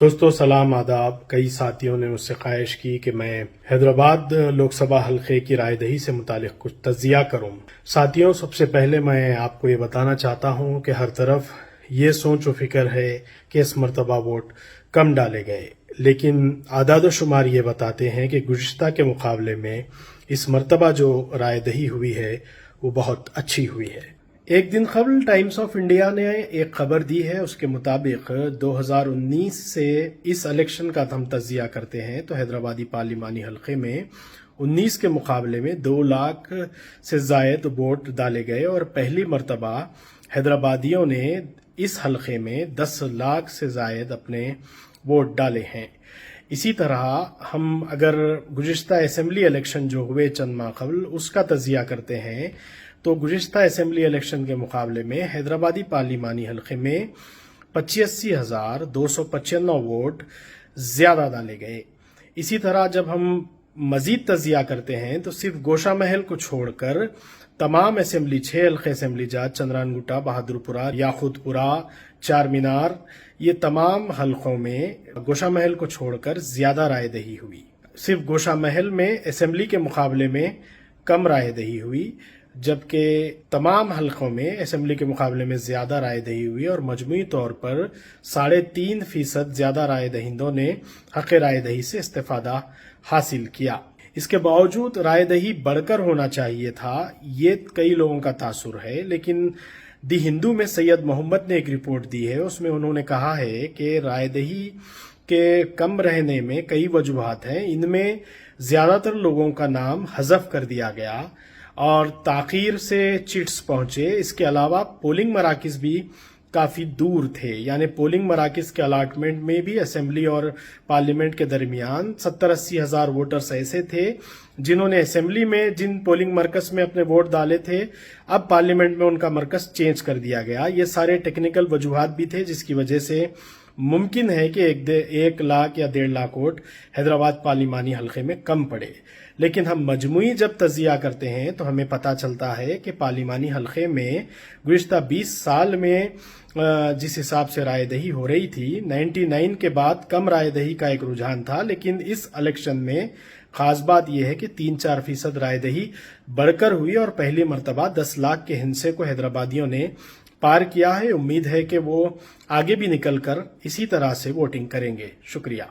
دوستو سلام آداب. کئی ساتھیوں نے مجھ سے خواہش کی کہ میں حیدرآباد لوک سبھا حلقے کی رائے دہی سے متعلق کچھ تجزیہ کروں. ساتھیوں، سب سے پہلے میں آپ کو یہ بتانا چاہتا ہوں کہ ہر طرف یہ سوچ و فکر ہے کہ اس مرتبہ ووٹ کم ڈالے گئے، لیکن اعداد و شمار یہ بتاتے ہیں کہ گزشتہ کے مقابلے میں اس مرتبہ جو رائے دہی ہوئی ہے وہ بہت اچھی ہوئی ہے. ایک دن قبل ٹائمز آف انڈیا نے ایک خبر دی ہے، اس کے مطابق 2019 سے اس الیکشن کا ہم تجزیہ کرتے ہیں تو حیدرآبادی پارلیمانی حلقے میں 19 کے مقابلے میں 2 لاکھ سے زائد ووٹ ڈالے گئے اور پہلی مرتبہ حیدرآبادیوں نے اس حلقے میں 10 لاکھ سے زائد اپنے ووٹ ڈالے ہیں. اسی طرح ہم اگر گزشتہ اسمبلی الیکشن جو ہوئے چند ماہ قبل اس کا تجزیہ کرتے ہیں تو گزشتہ اسمبلی الیکشن کے مقابلے میں حیدرآبادی پارلیمانی حلقے میں 85,295 ووٹ زیادہ ڈالے گئے. اسی طرح جب ہم مزید تجزیہ کرتے ہیں تو صرف گوشہ محل کو چھوڑ کر تمام اسمبلی 6 حلقے اسمبلی جات چندران گٹا، بہادر پورہ، یاقوت پورہ، چار مینار، یہ تمام حلقوں میں گوشہ محل کو چھوڑ کر زیادہ رائے دہی ہوئی. صرف گوشہ محل میں اسمبلی کے مقابلے میں کم رائے دہی ہوئی، جبکہ تمام حلقوں میں اسمبلی کے مقابلے میں زیادہ رائے دہی ہوئی اور مجموعی طور پر 3.5% زیادہ رائے دہندوں نے حق رائے دہی سے استفادہ حاصل کیا. اس کے باوجود رائے دہی بڑھ کر ہونا چاہیے تھا، یہ کئی لوگوں کا تاثر ہے. لیکن دی ہندو میں سید محمد نے ایک رپورٹ دی ہے، اس میں انہوں نے کہا ہے کہ رائے دہی کے کم رہنے میں کئی وجوہات ہیں. ان میں زیادہ تر لوگوں کا نام حذف کر دیا گیا اور تاخیر سے چٹس پہنچے. اس کے علاوہ پولنگ مراکز بھی کافی دور تھے، یعنی پولنگ مراکز کے الاٹمنٹ میں بھی اسمبلی اور پارلیمنٹ کے درمیان 70-80 ہزار ووٹرز ایسے تھے جنہوں نے اسمبلی میں جن پولنگ مرکز میں اپنے ووٹ ڈالے تھے، اب پارلیمنٹ میں ان کا مرکز چینج کر دیا گیا. یہ سارے ٹیکنیکل وجوہات بھی تھے جس کی وجہ سے ممکن ہے کہ 1 لاکھ یا 1.5 لاکھ ووٹ حیدرآباد پارلیمانی حلقے میں کم پڑے. لیکن ہم مجموعی جب تجزیہ کرتے ہیں تو ہمیں پتہ چلتا ہے کہ پارلیمانی حلقے میں گزشتہ 20 سال میں جس حساب سے رائے دہی ہو رہی تھی، 99 کے بعد کم رائے دہی کا ایک رجحان تھا. لیکن اس الیکشن میں خاص بات یہ ہے کہ 3-4% رائے دہی بڑھ کر ہوئی اور پہلی مرتبہ 10 لاکھ کے ہندسے کو حیدرآبادیوں نے پار کیا ہے. امید ہے کہ وہ آگے بھی نکل کر اسی طرح سے ووٹنگ کریں گے. شکریہ.